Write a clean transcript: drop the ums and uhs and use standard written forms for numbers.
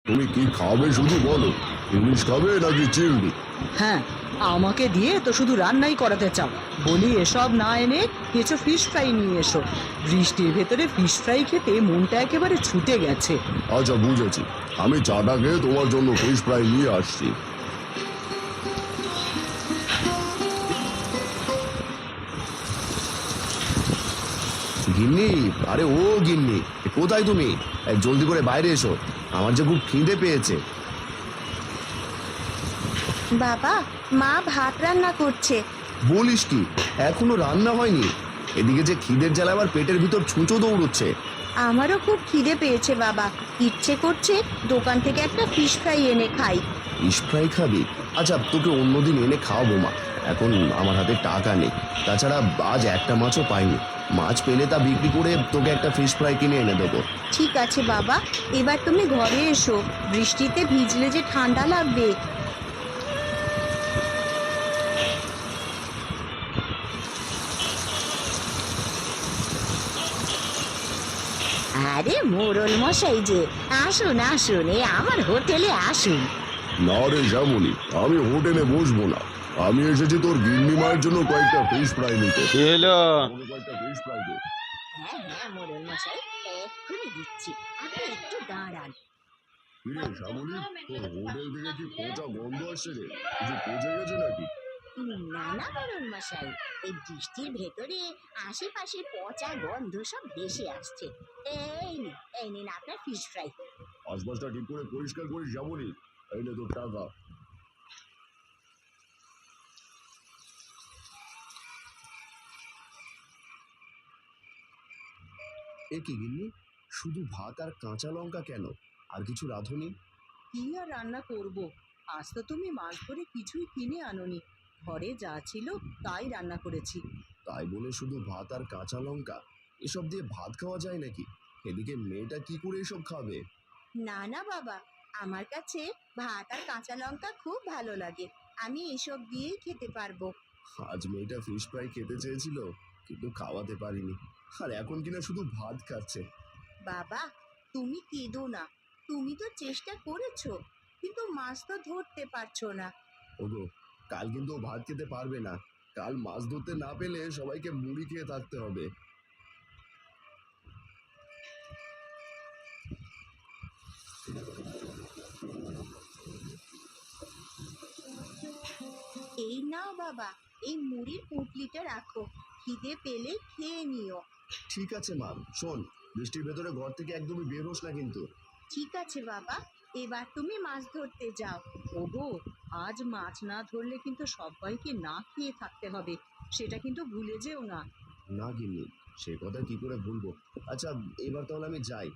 তুমি কি খাবে শুধু বলো, ইলিশ খাবে নাকি চিংড়ি? হ্যাঁ, আমাকে দিয়ে তো শুধু রান্নাই করাতে চাও। বলি এসব না এনে কিছু ফিশ ফ্রাই নিয়ে এসো। বৃষ্টির ভেতরে ফিশ ফ্রাই খেতে মনটা একেবারে ছুটে গেছে। আচ্ছা বুঝেছি, আমি চাটা খেয়ে তোমার জন্য ফিশ ফ্রাই নিয়ে আসছি। গিন্নি, আরে ও গিন্নি, কোথায় তুমি? জলদি করে বাইরে এসো, আমার যে খুব খিদে পেয়েছে। বাবা, মা ভাত রান্না করছে। বলিস কি, এখনো রান্না হয়নি? এদিকে যে খিদের জ্বালা আবার পেটের ভিতর ছুঁচো দৌড়চ্ছে। আমারও খুব খিদে পেয়েছে বাবা, ইচ্ছে করছে দোকান থেকে একটা ফিশ ফ্রাই এনে খাই। ফিশ ফ্রাই খাবি? আচ্ছা, তোকে অন্যদিন এনে খাওয়াবো মা, এখন আমার হাতে টাকা নেই। তাছাড়া আজ একটা মাছও পাইনি, মাছ পেলে তা বিক্রি করে তোকে একটা ফিশ ফ্রাই কিনে এনে দেবো। ঠিক আছে বাবা, এবার তুমি ঘরে এসো, বৃষ্টিতে ভিজলে যে ঠান্ডা লাগবে। আরে মোড়ল মশাই যে, আসুন আসুন, এ আমার হোটেলে আসুন। না রে শ্যামলি, আমি হোটেলে বসবো না। আমি এসেছি তোর গিন্নি মায়ের জন্য কয়েকটা ফিশ ফ্রাই নিতে। কি হলো? আমাকে কয়েকটা ফিশ ফ্রাই দে। হ্যাঁ হ্যাঁ মোড়ল মশাই, এক্ষুনি দিচ্ছি, আপনি একটু দাঁড়ান। কিরে শ্যামলি, তোর হোটেল থেকে কি পচা গন্ধ আসছে রে? কিছু পচে গেছে নাকি? না না মোড়ল মশাই, এই বৃষ্টির ভেতরে আশেপাশে পচা গন্ধ সব ভেসে আসছে। এই নিন আপনার ফিশ ফ্রাই। আশপাশটা ঠিক করে পরিষ্কার করিস শ্যামলি। এই নে তোর টাকা। এ কি গিন্নি, শুধু ভাত আর কাঁচা লঙ্কা কেন? আর কিছু রাঁধুনি? কি আর রান্না করব? আজ তো তুমি মাছ ধরে কিছুই কিনে আনোনি। ঘরে যা ছিল তাই রান্না করেছি। তাই বলে শুধু ভাত আর কাঁচা লঙ্কা? এসব দিয়ে ভাত খাওয়া যায় নাকি? এদিকে মেয়েটা কি করে এসব খাবে? না না বাবা, আমার কাছে ভাত আর কাঁচা লঙ্কা খুব ভালো লাগে, আমি এসব দিয়েই খেতে পারবো। আজ মেয়েটা ফিশ ফ্রাই খেতে চেয়েছিল, কিন্তু খাওয়াতে পারিনি, আর এখন কিনা শুধু ভাত খাচ্ছে। বাবা, তুমি কেঁদো না, তুমি তো চেষ্টা করেছো, কিন্তু মাছ তো ধরতে পারছো না। ওগো, কাল কিন্তু ও ভাত খেতে পারবে না। কাল মাছ ধরতে না পেলে সবাইকে মুড়ি খেয়ে থাকতে হবে। এই নাও বাবা, এই মুড়ির পুঁটলিটা রাখো, খিদে পেলে খেয়ে নিও। ঠিক আছে মা, শোন, বৃষ্টির ভেতরে ঘর থেকে একদমই বের হোস না কিন্তু। ঠিক আছে বাবা, এবার তুমি মাছ ধরতে যাও। ওগো, আজ মাছ না ধরলে কিন্তু সবাইকে না খেয়ে থাকতে হবে, সেটা কিন্তু ভুলে যেও না। না গিন্নি, সে কথা কি করে ভুলবো। আচ্ছা, এবার তাহলে আমি যাই,